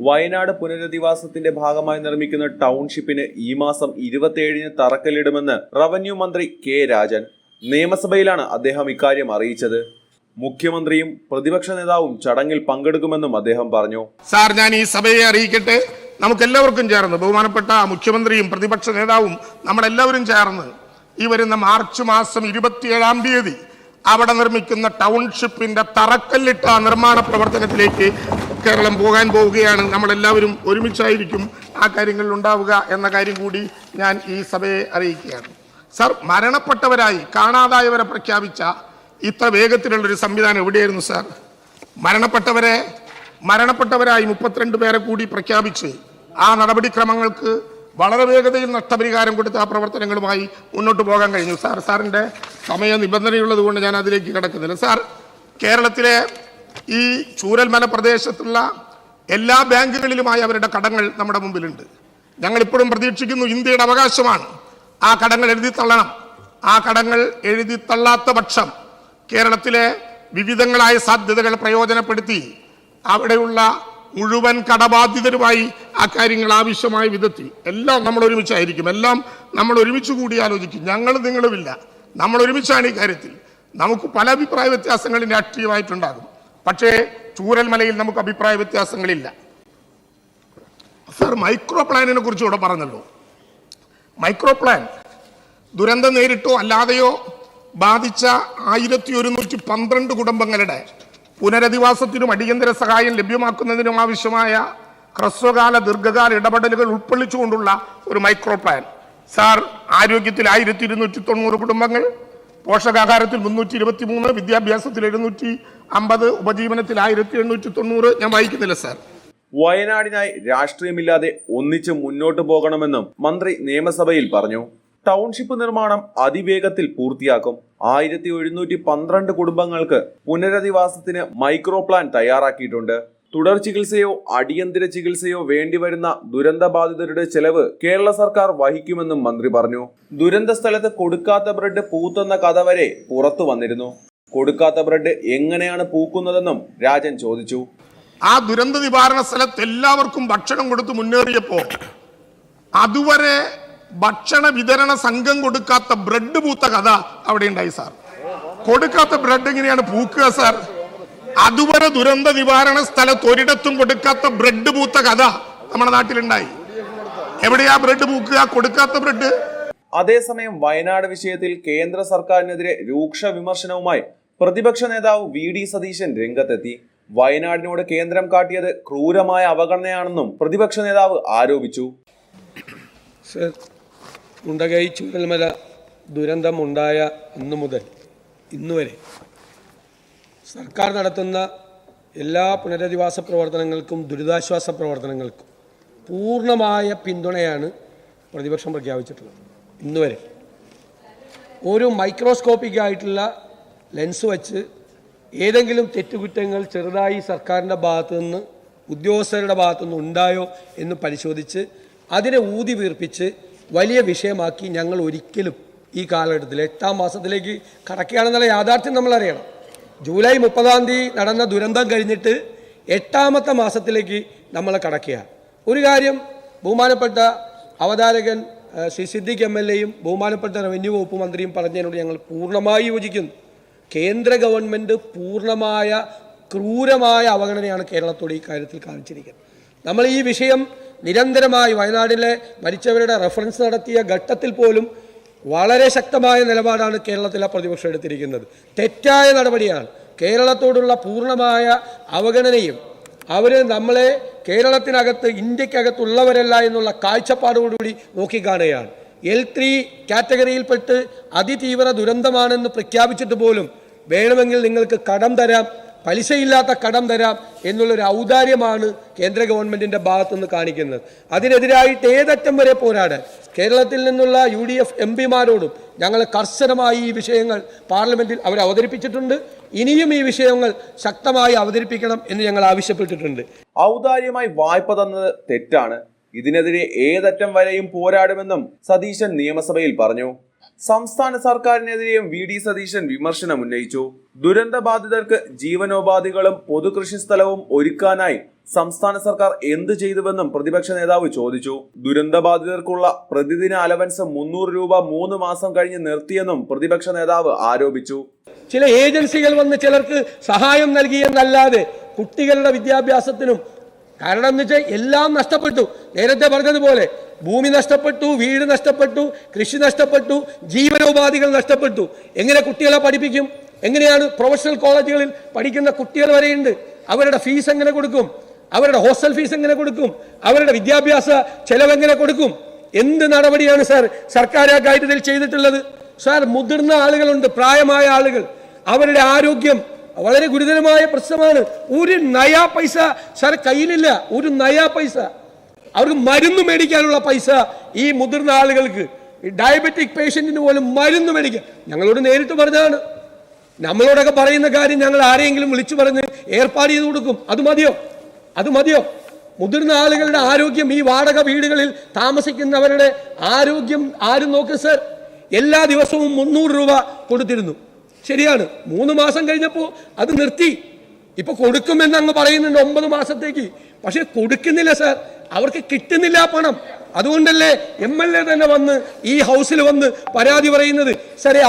വയനാട് പുനരധിവാസത്തിന്റെ ഭാഗമായി നിർമ്മിക്കുന്ന ടൗൺഷിപ്പിന് ഈ മാസം 27-ന് തറക്കല്ലിടുമെന്ന് റവന്യൂ മന്ത്രി കെ രാജൻ. നിയമസഭയിലാണ് അദ്ദേഹം ഇക്കാര്യം അറിയിച്ചത്. മുഖ്യമന്ത്രിയും പ്രതിപക്ഷ നേതാവും ചടങ്ങിൽ പങ്കെടുക്കുമെന്നും അദ്ദേഹം പറഞ്ഞു. സാർ, ഞാൻ ഈ സഭയെ അറിയിക്കട്ടെ, നമുക്കെല്ലാവർക്കും ചേർന്ന് ബഹുമാനപ്പെട്ട മുഖ്യമന്ത്രിയും പ്രതിപക്ഷ നേതാവും നമ്മളെല്ലാവരും ചേർന്ന് ഈ വരുന്ന മാർച്ച് മാസം 27-ാം തീയതി അവിടെ നിർമ്മിക്കുന്ന ടൗൺഷിപ്പിന്റെ തറക്കല്ലിട്ട നിർമ്മാണ പ്രവർത്തനത്തിലേക്ക് കേരളം പോകാൻ പോവുകയാണ്. നമ്മളെല്ലാവരും ഒരുമിച്ചായിരിക്കും ആ കാര്യങ്ങളിൽ ഉണ്ടാവുക എന്ന കാര്യം കൂടി ഞാൻ ഈ സഭയെ അറിയിക്കുകയാണ്. സാർ, മരണപ്പെട്ടവരായി കാണാതായവരെ പ്രഖ്യാപിച്ച ഇത്ര വേഗത്തിലുള്ളൊരു സംവിധാനം എവിടെയായിരുന്നു സാർ? മരണപ്പെട്ടവരായി 32 പേരെ കൂടി പ്രഖ്യാപിച്ച് ആ നടപടിക്രമങ്ങൾക്ക് വളരെ വേഗതയിൽ നഷ്ടപരിഹാരം കൊടുത്ത് ആ പ്രവർത്തനങ്ങളുമായി മുന്നോട്ട് പോകാൻ കഴിഞ്ഞു. സാറിൻ്റെ സമയ നിബന്ധനയുള്ളത് കൊണ്ട് ഞാൻ അതിലേക്ക് കിടക്കുന്നില്ല. സാർ, കേരളത്തിലെ ഈ ചൂരൽമല പ്രദേശത്തുള്ള എല്ലാ ബാങ്കുകളിലുമായി അവരുടെ കടങ്ങൾ നമ്മുടെ മുമ്പിലുണ്ട്. ഞങ്ങളിപ്പോഴും പ്രതീക്ഷിക്കുന്നു, ഇന്ത്യയുടെ അവകാശമാണ് ആ കടങ്ങൾ എഴുതിത്തള്ളണം. ആ കടങ്ങൾ എഴുതിത്തള്ളാത്ത പക്ഷം കേരളത്തിലെ വിവിധങ്ങളായ സാധ്യതകൾ പ്രയോജനപ്പെടുത്തി അവിടെയുള്ള മുഴുവൻ കടബാധിതരുമായി ആ കാര്യങ്ങൾ ആവശ്യമായ വിധത്തിൽ എല്ലാം നമ്മൾ ഒരുമിച്ചായിരിക്കും. എല്ലാം നമ്മൾ ഒരുമിച്ച് കൂടി ആലോചിക്കും. നിങ്ങളുമില്ല, നമ്മൾ ഒരുമിച്ചാണ് ഈ കാര്യത്തിൽ. നമുക്ക് പല അഭിപ്രായ വ്യത്യാസങ്ങളും രാഷ്ട്രീയമായിട്ടുണ്ടാകും, പക്ഷേ ചൂരൽമലയിൽ നമുക്ക് അഭിപ്രായ വ്യത്യാസങ്ങളില്ല. സർ, മൈക്രോ പ്ലാനിനെ കുറിച്ച് ഇവിടെ പറഞ്ഞല്ലോ. മൈക്രോ പ്ലാൻ ദുരന്തം നേരിട്ടോ അല്ലാതെയോ ബാധിച്ച 1112 കുടുംബങ്ങളുടെ പുനരധിവാസത്തിനും അടിയന്തര സഹായം ലഭ്യമാക്കുന്നതിനും ആവശ്യമായ ഹ്രസ്വകാല ദീർഘകാല ഇടപെടലുകൾ ഉൾക്കൊള്ളിച്ചുകൊണ്ടുള്ള ഒരു മൈക്രോ പ്ലാൻ. സാർ, ആരോഗ്യത്തിൽ 1290 കുടുംബങ്ങൾ, പോഷകാഹാരത്തിൽ 323, വിദ്യാഭ്യാസത്തിൽ 750, ഉപജീവനത്തിൽ 1890. ഞാൻ വായിക്കുന്നില്ല സാർ. വയനാടിനായി രാഷ്ട്രീയമില്ലാതെ ഒന്നിച്ച് മുന്നോട്ട് പോകണമെന്നും മന്ത്രി നിയമസഭയിൽ പറഞ്ഞു. ടൗൺഷിപ്പ് നിർമ്മാണം അതിവേഗത്തിൽ പൂർത്തിയാക്കും. 1712 കുടുംബങ്ങൾക്ക് പുനരധിവാസത്തിന് മൈക്രോ പ്ലാൻ തയ്യാറാക്കിയിട്ടുണ്ട്. തുടർ ചികിത്സയോ അടിയന്തര ചികിത്സയോ വേണ്ടിവരുന്ന ദുരന്തബാധിതരുടെ ചെലവ് കേരള സർക്കാർ വഹിക്കുമെന്നും മന്ത്രി പറഞ്ഞു. ദുരന്ത സ്ഥലത്ത് കൊടുക്കാത്ത ബ്രെഡ് പൂത്തെന്ന കഥ വരെ പുറത്തു വന്നിരുന്നു. കൊടുക്കാത്ത ബ്രെഡ് എങ്ങനെയാണ് പൂക്കുന്നതെന്നും രാജൻ ചോദിച്ചു. ആ ദുരന്ത നിവാരണ സ്ഥലത്ത് എല്ലാവർക്കും ഭക്ഷണം കൊടുത്ത് മുന്നേറിയപ്പോ അതുവരെ ഭക്ഷണ വിതരണ സംഘം കൊടുക്കാത്ത ബ്രെഡ് പൂത്ത കഥ അവിടെ ഉണ്ടായി സാർ. കൊടുക്കാത്ത ബ്രെഡ് എങ്ങനെയാണ് പൂക്കുക സാർ? അതുവരെ ദുരന്ത നിവാരണ സ്ഥലത്ത് ഒരിടത്തും കൊടുക്കാത്ത ബ്രെഡ് പൂത്ത കഥ നമ്മുടെ നാട്ടിലുണ്ടായി. എവിടെയാ ബ്രെഡ് പൂക്കുക? കൊടുക്കാത്ത ബ്രെഡ്. അതേസമയം വയനാട് വിഷയത്തിൽ കേന്ദ്ര സർക്കാരിനെതിരെ രൂക്ഷ വിമർശനവുമായി പ്രതിപക്ഷ നേതാവ് VD സതീശൻ രംഗത്തെത്തി. വയനാടിനോട് കേന്ദ്രം കാട്ടിയത് ക്രൂരമായ അവഗണനയാണെന്നും പ്രതിപക്ഷ നേതാവ് ആരോപിച്ചു. മുണ്ടകൈ ചൂരൽമല ദുരന്തം ഉണ്ടായ അന്നു മുതൽ ഇന്നുവരെ സർക്കാർ നടത്തുന്ന എല്ലാ പുനരധിവാസ പ്രവർത്തനങ്ങൾക്കും ദുരിതാശ്വാസ പ്രവർത്തനങ്ങൾക്കും പൂർണ്ണമായ പിന്തുണയാണ് പ്രതിപക്ഷം പ്രഖ്യാപിച്ചിട്ടുള്ളത്. ഇന്നുവരെ ഒരു മൈക്രോസ്കോപ്പിക് ആയിട്ടുള്ള ലെൻസ് വച്ച് ഏതെങ്കിലും തെറ്റുകുറ്റങ്ങൾ ചെറുതായി സർക്കാരിൻ്റെ ഭാഗത്തുനിന്ന് ഉദ്യോഗസ്ഥരുടെ ഭാഗത്തുനിന്ന് ഉണ്ടായോ എന്ന് പരിശോധിച്ച് അതിനെ ഊതി വീർപ്പിച്ച് വലിയ വിഷയമാക്കി ഞങ്ങൾ ഒരിക്കലും ഈ കാലഘട്ടത്തിൽ 8-ാം മാസത്തിലേക്ക് കടക്കുകയാണെന്നുള്ള യാഥാർത്ഥ്യം നമ്മളറിയണം. ജൂലൈ 30-ാം തീയതി നടന്ന ദുരന്തം കഴിഞ്ഞിട്ട് 8-ാമത്തെ മാസത്തിലേക്ക് നമ്മൾ കടക്കുകയാണ്. ഒരു കാര്യം ബഹുമാനപ്പെട്ട അവതാരകൻ ശ്രീ സിദ്ദിഖ് MLA-യും ബഹുമാനപ്പെട്ട റവന്യൂ വകുപ്പ് മന്ത്രിയും പറഞ്ഞതിനോട് ഞങ്ങൾ പൂർണ്ണമായി യോജിക്കുന്നു. കേന്ദ്ര ഗവൺമെൻറ് പൂർണ്ണമായ ക്രൂരമായ അവഗണനയാണ് കേരളത്തോട് ഈ കാര്യത്തിൽ കാണിച്ചിരിക്കുന്നത്. നമ്മൾ ഈ വിഷയം നിരന്തരമായി വയനാട്ടിലെ മരിച്ചവരുടെ റെഫറൻസ് നടത്തിയ ഘട്ടത്തിൽ പോലും വളരെ ശക്തമായ നിലപാടാണ് കേരളത്തിലെ പ്രതിപക്ഷം എടുത്തിരിക്കുന്നത്. തെറ്റായ നടപടിയാണ്. കേരളത്തോടുള്ള പൂർണ്ണമായ അവഗണനയും നമ്മളെ കേരളത്തിനകത്ത് ഇന്ത്യക്കകത്തുള്ളവരല്ല എന്നുള്ള കാഴ്ചപ്പാടോടുകൂടി നോക്കിക്കാണുകയാണ്. L3 കാറ്റഗറിയിൽപ്പെട്ട് അതിതീവ്ര ദുരന്തമാണെന്ന് പ്രഖ്യാപിച്ചിട്ട് പോലും വേണമെങ്കിൽ നിങ്ങൾക്ക് കടം തരാം, പലിശയില്ലാത്ത കടം തരാം എന്നുള്ളൊരു ഔദാര്യമാണ് കേന്ദ്ര ഗവൺമെൻറ്റിൻ്റെ ഭാഗത്തുനിന്ന് കാണിക്കുന്നത്. അതിനെതിരായിട്ട് ഏതറ്റം വരെ പോരാടാൻ കേരളത്തിൽ നിന്നുള്ള UDF MPമാരോടും ഞങ്ങൾ കർശനമായി ഈ വിഷയങ്ങൾ പാർലമെൻറ്റിൽ അവർ അവതരിപ്പിച്ചിട്ടുണ്ട്. ഇനിയും ഈ വിഷയങ്ങൾ ശക്തമായി അവതരിപ്പിക്കണം എന്ന് ഞങ്ങൾ ആവശ്യപ്പെട്ടിട്ടുണ്ട്. ഔദാര്യമായി വായ്പ തന്നത് തെറ്റാണ്. ഇതിനെതിരെ ഏതറ്റം വരെയും പോരാടുമെന്നും സതീശൻ നിയമസഭയിൽ പറഞ്ഞു. സംസ്ഥാന സർക്കാരിനെതിരെയും VD സതീശൻ വിമർശനം ഉന്നയിച്ചു. ദുരന്തബാധിതർക്ക് ജീവനോപാധികളും പൊതുകൃഷി സ്ഥലവും ഒരുക്കാനായി സംസ്ഥാന സർക്കാർ എന്ത് ചെയ്തുവെന്നും പ്രതിപക്ഷ നേതാവ് ചോദിച്ചു. ദുരന്തബാധിതർക്കുള്ള പ്രതിദിന അലവൻസ് 300 രൂപ 3 മാസം കഴിഞ്ഞ് നിർത്തിയെന്നും പ്രതിപക്ഷ നേതാവ് ആരോപിച്ചു. ചില ഏജൻസികൾ വന്ന് ചിലർക്ക് സഹായം നൽകിയെന്നല്ലാതെ കുട്ടികളുടെ വിദ്യാഭ്യാസത്തിനും, കാരണം എന്ന് വെച്ചാൽ എല്ലാം നഷ്ടപ്പെട്ടു. നേരത്തെ പറഞ്ഞതുപോലെ ഭൂമി നഷ്ടപ്പെട്ടു, വീട് നഷ്ടപ്പെട്ടു, കൃഷി നഷ്ടപ്പെട്ടു, ജീവനോപാധികൾ നഷ്ടപ്പെട്ടു. എങ്ങനെ കുട്ടികളെ പഠിപ്പിക്കും? എങ്ങനെയാണ്? പ്രൊഫഷണൽ കോളേജുകളിൽ പഠിക്കുന്ന കുട്ടികൾ വരെയുണ്ട്. അവരുടെ ഫീസ് എങ്ങനെ കൊടുക്കും? അവരുടെ ഹോസ്റ്റൽ ഫീസ് എങ്ങനെ കൊടുക്കും? അവരുടെ വിദ്യാഭ്യാസ ചെലവ് എങ്ങനെ കൊടുക്കും? എന്ത് നടപടിയാണ് സാർ സർക്കാർ ആ കാര്യത്തിൽ ചെയ്തിട്ടുള്ളത്? സാർ, മുതിർന്ന ആളുകളുണ്ട്, പ്രായമായ ആളുകൾ, അവരുടെ ആരോഗ്യം വളരെ ഗുരുതരമായ പ്രശ്നമാണ്. ഒരു നയാ പൈസ സാർ കയ്യിലില്ല, ഒരു നയാ പൈസ. അവർക്ക് മരുന്ന് മേടിക്കാനുള്ള പൈസ ഈ മുതിർന്ന ആളുകൾക്ക്, ഡയബറ്റിക് പേഷ്യന്റിന് പോലും മരുന്ന് മേടിക്കാൻ ഞങ്ങളോട് നേരിട്ട് പറഞ്ഞതാണ്. നമ്മളോടൊക്കെ പറയുന്ന കാര്യം ഞങ്ങൾ ആരെയെങ്കിലും വിളിച്ചു പറഞ്ഞ് ഏർപ്പാട് ചെയ്ത് കൊടുക്കും. അത് മതിയോ? മുതിർന്ന ആളുകളുടെ ആരോഗ്യം, ഈ വാടക വീടുകളിൽ താമസിക്കുന്നവരുടെ ആരോഗ്യം ആരും നോക്കും സാർ? എല്ലാ ദിവസവും 300 രൂപ കൊടുത്തിരുന്നു, ശരിയാണ്. 3 മാസം കഴിഞ്ഞപ്പോൾ അത് നിർത്തി. ഇപ്പൊ കൊടുക്കുമെന്ന് അങ്ങ് പറയുന്നുണ്ട് 9 മാസത്തേക്ക്. പക്ഷെ കൊടുക്കുന്നില്ല സാർ, അവർക്ക് കിട്ടുന്നില്ല പണം. അതുകൊണ്ടല്ലേ MLA തന്നെ വന്ന് ഈ ഹൗസിൽ വന്ന് പരാതി പറയുന്നത്. സാറേ,